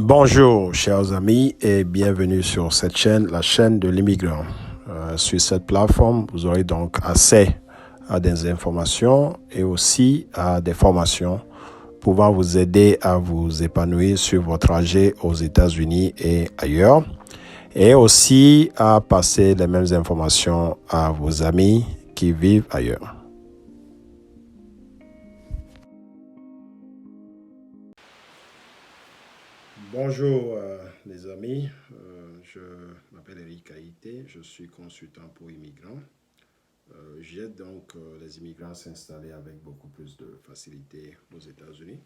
Bonjour chers amis et bienvenue sur cette chaîne, la chaîne de l'immigrant. Sur cette plateforme, vous aurez donc accès à des informations et aussi à des formations pouvant vous aider à vous épanouir sur votre trajet aux États-Unis et ailleurs, et aussi à passer les mêmes informations à vos amis qui vivent ailleurs. Bonjour les amis, je m'appelle Eric Haïté, je suis consultant pour immigrants. J'aide donc les immigrants à s'installer avec beaucoup plus de facilité aux États-Unis.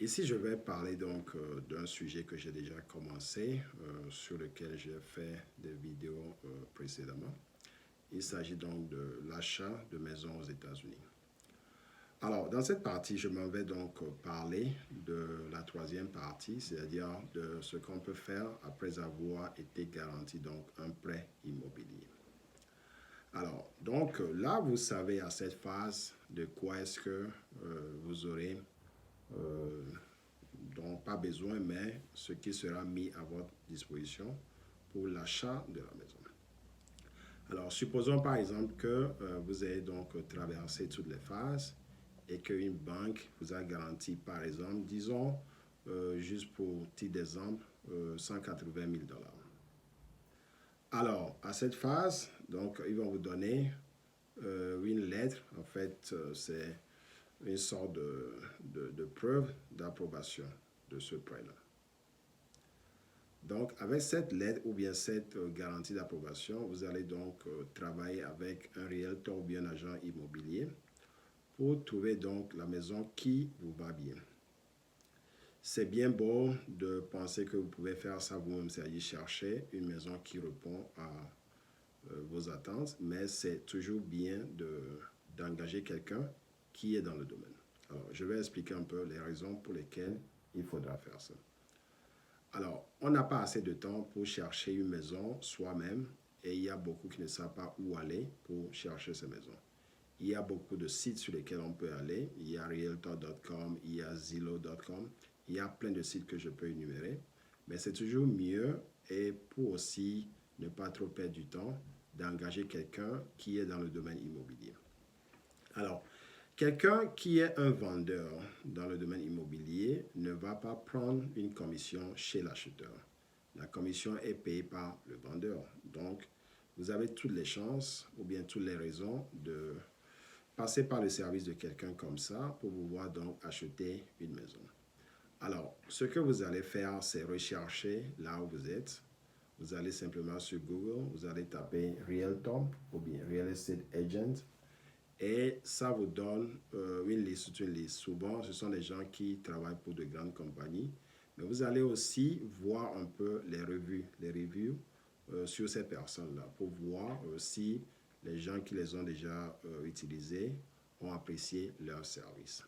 Ici, je vais parler donc d'un sujet que j'ai déjà commencé, sur lequel j'ai fait des vidéos précédemment. Il s'agit donc de l'achat de maisons aux États-Unis. Alors, dans cette partie, je m'en vais donc parler de la troisième partie, c'est-à-dire de ce qu'on peut faire après avoir été garanti donc un prêt immobilier. Alors, donc là, vous savez à cette phase de quoi est-ce que vous aurez donc pas besoin, mais ce qui sera mis à votre disposition pour l'achat de la maison. Alors, supposons par exemple que vous avez donc traversé toutes les phases et qu'une banque vous a garanti, par exemple, disons, juste pour titre d'exemple, 180 000 $. Alors, à cette phase, donc, ils vont vous donner une lettre. En fait, c'est une sorte de preuve d'approbation de ce prêt-là. Donc, avec cette lettre ou bien cette garantie d'approbation, vous allez donc travailler avec un realtor ou bien un agent immobilier pour trouver donc la maison qui vous va bien. C'est bien beau de penser que vous pouvez faire ça vous-même, c'est-à-dire chercher une maison qui répond à vos attentes, mais c'est toujours bien d'engager quelqu'un qui est dans le domaine. Alors, je vais expliquer un peu les raisons pour lesquelles il faudra faire ça. Alors, on n'a pas assez de temps pour chercher une maison soi-même et il y a beaucoup qui ne savent pas où aller pour chercher ces maisons. Il y a beaucoup de sites sur lesquels on peut aller. Il y a realtor.com, il y a zillow.com, il y a plein de sites que je peux énumérer. Mais c'est toujours mieux, et pour aussi ne pas trop perdre du temps, d'engager quelqu'un qui est dans le domaine immobilier. Alors, quelqu'un qui est un vendeur dans le domaine immobilier ne va pas prendre une commission chez l'acheteur. La commission est payée par le vendeur. Donc, vous avez toutes les chances ou bien toutes les raisons de passer par le service de quelqu'un comme ça pour pouvoir donc acheter une maison. Alors, ce que vous allez faire, c'est rechercher là où vous êtes. Vous allez simplement sur Google, vous allez taper Realtor ou bien Real Estate Agent et ça vous donne une liste. Souvent, ce sont des gens qui travaillent pour de grandes compagnies, mais vous allez aussi voir un peu les reviews sur ces personnes-là pour voir si les gens qui les ont déjà utilisés ont apprécié leur service.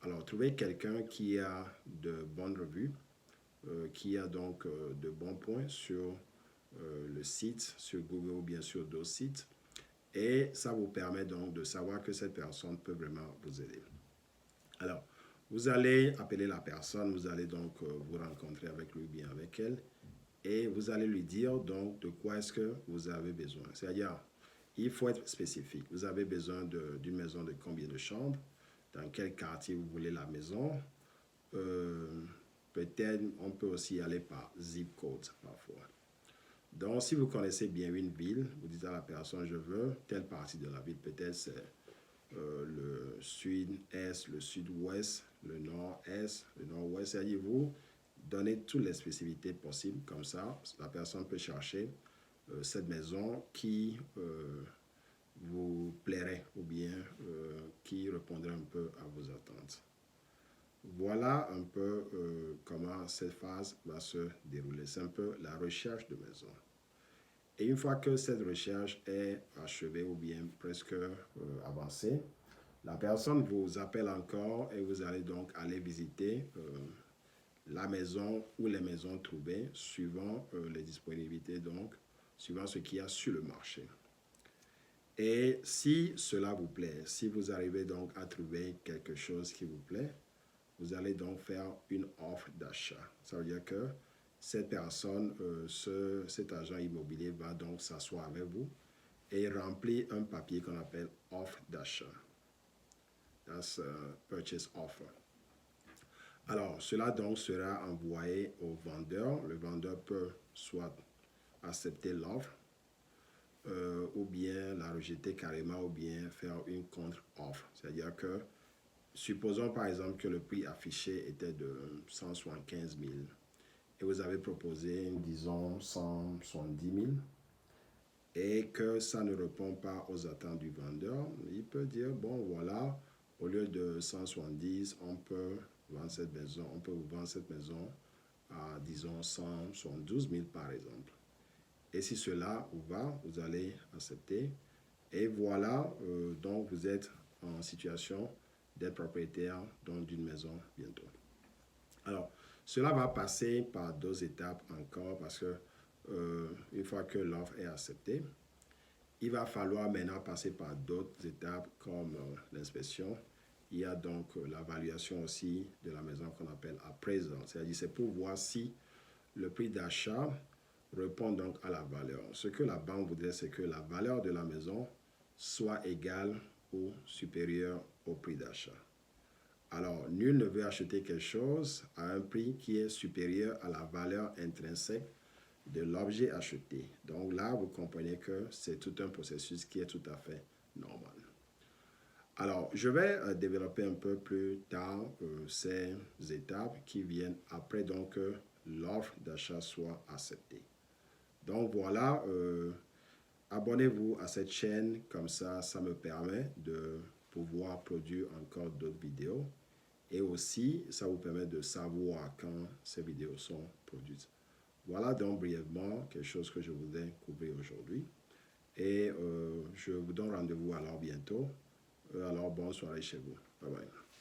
Alors, trouvez quelqu'un qui a de bonnes revues, qui a donc de bons points sur le site, sur Google ou bien sur d'autres sites. Et ça vous permet donc de savoir que cette personne peut vraiment vous aider. Alors, vous allez appeler la personne, vous allez donc vous rencontrer avec lui ou bien avec elle et vous allez lui dire donc de quoi est-ce que vous avez besoin. C'est-à-dire, il faut être spécifique. Vous avez besoin d'une maison de combien de chambres, dans quel quartier vous voulez la maison. Peut-être on peut aussi aller par zip code parfois. Donc, si vous connaissez bien une ville, vous dites à la personne, je veux telle partie de la ville. Peut-être c'est le sud-est, le sud-ouest, le nord-est, le nord-ouest. C'est-à-dire, vous donnez toutes les spécificités possibles. Comme ça, la personne peut chercher cette maison qui vous plairait ou bien qui répondrait un peu à vos attentes. Voilà un peu comment cette phase va se dérouler. C'est un peu la recherche de maison. Et une fois que cette recherche est achevée ou bien presque avancée, la personne vous appelle encore et vous allez donc aller visiter la maison ou les maisons trouvées suivant les disponibilités, donc suivant ce qu'il y a sur le marché. Et si cela vous plaît, si vous arrivez donc à trouver quelque chose qui vous plaît, vous allez donc faire une offre d'achat. Ça veut dire que cette personne, cet agent immobilier va donc s'asseoir avec vous et remplir un papier qu'on appelle offre d'achat. That's a purchase offer. Alors, cela donc sera envoyé au vendeur. Le vendeur peut soit accepter l'offre, ou bien la rejeter carrément, ou bien faire une contre-offre. C'est-à-dire que, supposons par exemple que le prix affiché était de 175 000 et vous avez proposé, disons, 170 000 et que ça ne répond pas aux attentes du vendeur, il peut dire, bon voilà, au lieu de 170, on peut vendre cette maison, on peut vous vendre cette maison à, disons, 172 000 par exemple. Et si cela vous va, vous allez accepter. Et voilà, donc vous êtes en situation d'être propriétaire d'une maison bientôt. Alors, cela va passer par 2 étapes encore parce que une fois que l'offre est acceptée, il va falloir maintenant passer par d'autres étapes comme l'inspection. Il y a donc l'évaluation aussi de la maison qu'on appelle appraisal. C'est-à-dire c'est pour voir si le prix d'achat répond donc à la valeur. Ce que la banque voudrait, c'est que la valeur de la maison soit égale ou supérieure au prix d'achat. Alors, nul ne veut acheter quelque chose à un prix qui est supérieur à la valeur intrinsèque de l'objet acheté. Donc là, vous comprenez que c'est tout un processus qui est tout à fait normal. Alors, je vais développer un peu plus tard ces étapes qui viennent après donc que l'offre d'achat soit acceptée. Donc voilà, abonnez-vous à cette chaîne, comme ça me permet de pouvoir produire encore d'autres vidéos et aussi ça vous permet de savoir quand ces vidéos sont produites. Voilà donc brièvement quelque chose que je voulais couvrir aujourd'hui et je vous donne rendez-vous alors bientôt. Alors bonne soirée chez vous. Bye bye.